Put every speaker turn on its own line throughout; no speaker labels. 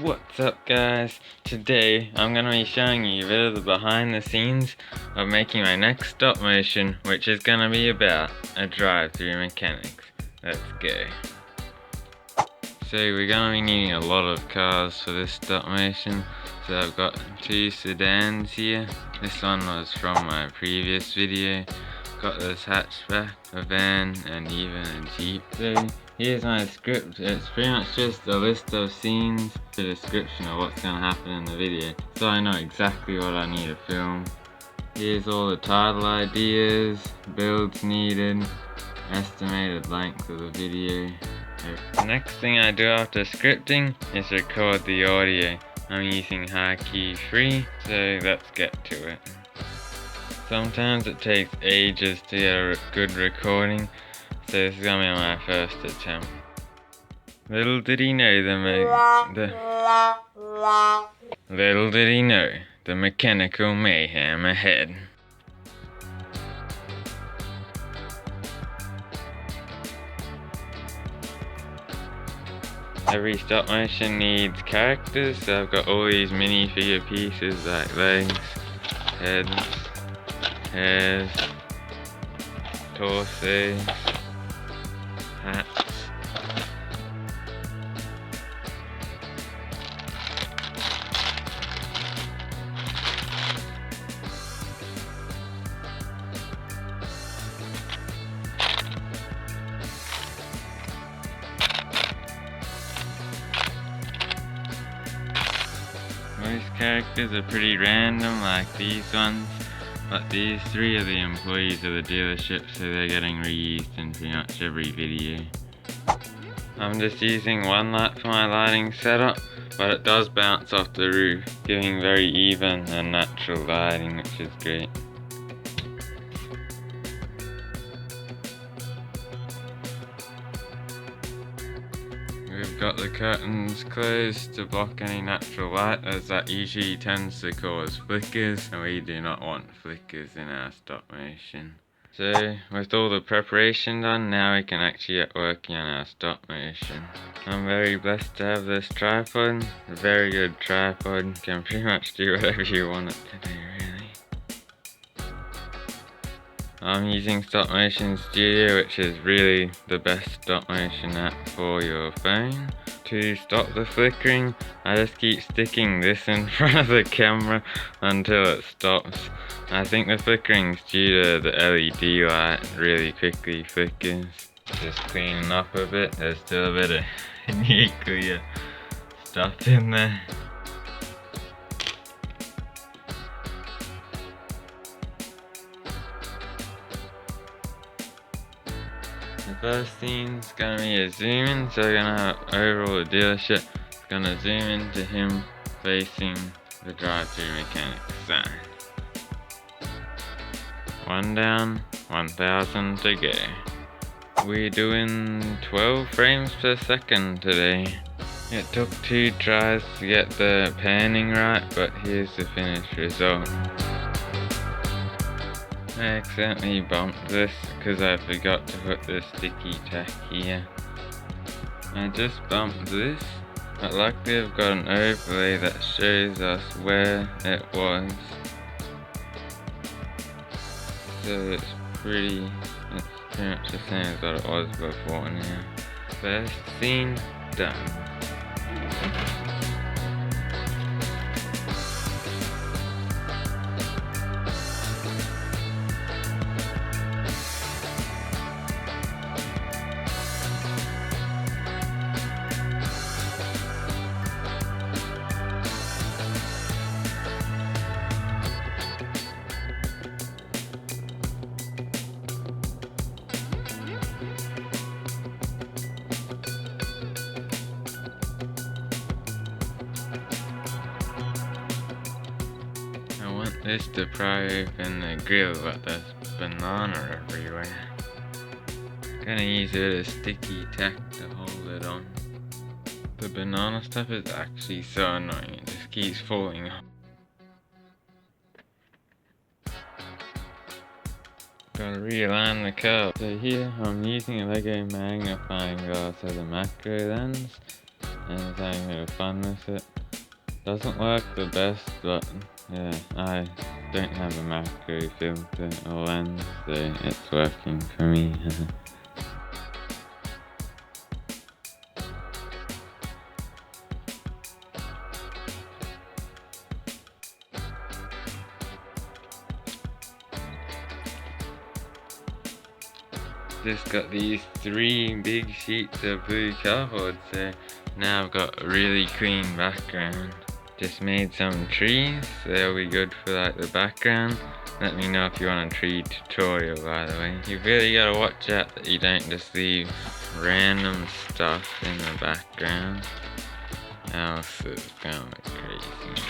What's up guys? Today I'm going to be showing you a bit of the behind the scenes of making my next stop motion, which is going to be about a drive-through mechanics. Let's go. So we're going to be needing a lot of cars for this stop motion. So I've got two sedans here. This one was from my previous video. Got this hatchback, a van, and even a jeep. So here's my script. It's pretty much just a list of scenes, a description of what's going to happen in the video, so I know exactly what I need to film. Here's all the title ideas, builds needed, estimated length of the video. The next thing I do after scripting is record the audio. I'm using High-Key Free, so let's get to it. Sometimes it takes ages to get a good recording, so this is gonna be my first attempt. Little did he know the mechanical mayhem ahead. Every stop motion needs characters, so I've got all these minifigure pieces like legs, heads, hairs, torsos, hats. Most characters are pretty random like these ones, but these three are the employees of the dealership, so they're getting reused in pretty much every video. I'm just using one light for my lighting setup, but it does bounce off the roof, giving very even and natural lighting, which is great. We've got the curtains closed to block any natural light, as that usually tends to cause flickers, and we do not want flickers in our stop motion. So with all the preparation done, now we can actually get working on our stop motion. I'm very blessed to have this tripod, a very good tripod, can pretty much do whatever you want it to do really. I'm using Stop Motion Studio, which is really the best stop motion app for your phone. To stop the flickering, I just keep sticking this in front of the camera until it stops. I think the flickering's due to the LED light really quickly flickers. Just cleaning up a bit, there's still a bit of nuclear stuff in there. The first scene's gonna be a zoom in, so we're gonna have overall the dealership. It's gonna zoom into him facing the drive-through mechanic side. One down, 1000 to go. We're doing 12 frames per second today. It took 2 tries to get the panning right, but here's the finished result. I accidentally bumped this because I forgot to put the sticky tack here. I just bumped this, but luckily I've got an overlay that shows us where it was. So it's pretty much the same as what it was before now. First scene done. This to pry open the grill, but there's banana everywhere. Gonna use a bit of sticky tack to hold it on. The banana stuff is actually so annoying, it just keeps falling off. Gotta realign the curve. So here I'm using a Lego magnifying glass as a macro lens. and is having a bit of fun with it. Doesn't work the best, but yeah, I don't have a macro filter or lens, so it's working for me. Just got these 3 big sheets of blue cardboard, so now I've got a really clean background. Just made some trees, so they'll be good for like the background. Let me know if you want a tree tutorial, by the way. You've really got to watch out that you don't just leave random stuff in the background, else it's gonna look crazy.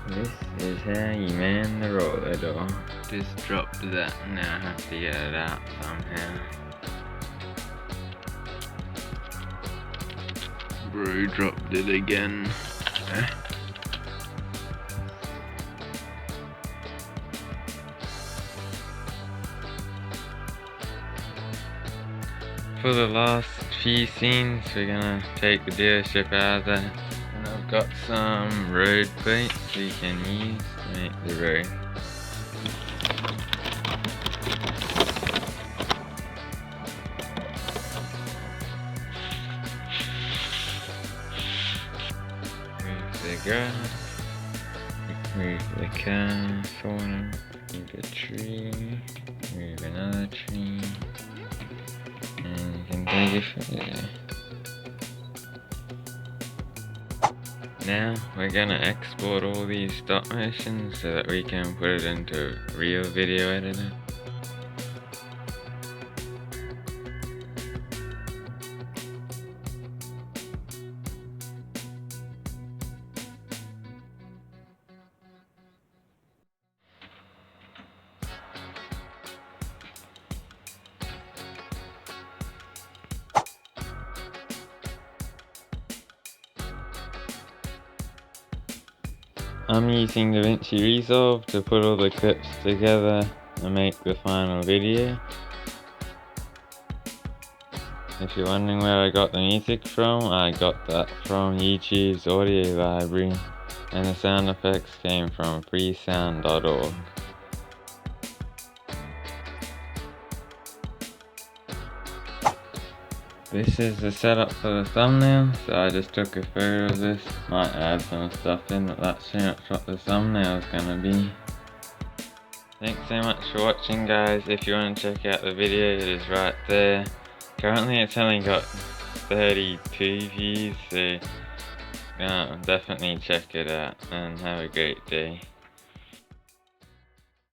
This is how you man the roller door. Just dropped that, now I have to get it out somehow. Bro dropped it again. For the last few scenes, we're gonna take the dealership out of there. And I've got some road plates we can use to make the road. Move the grass, move the car corner, move a tree, move another tree, and you can take it from there. Now we're gonna export all these stop motions so that we can put it into a real video editor. I'm using DaVinci Resolve to put all the clips together and make the final video. If you're wondering where I got the music from, I got that from YouTube's audio library, and the sound effects came from freesound.org. This is the setup for the thumbnail, so I just took a photo of this. Might add some stuff in, but that's pretty much what the thumbnail is gonna be. Thanks so much for watching, guys. If you want to check out the video, it is right there. Currently it's only got 32 views, so definitely check it out and have a great day.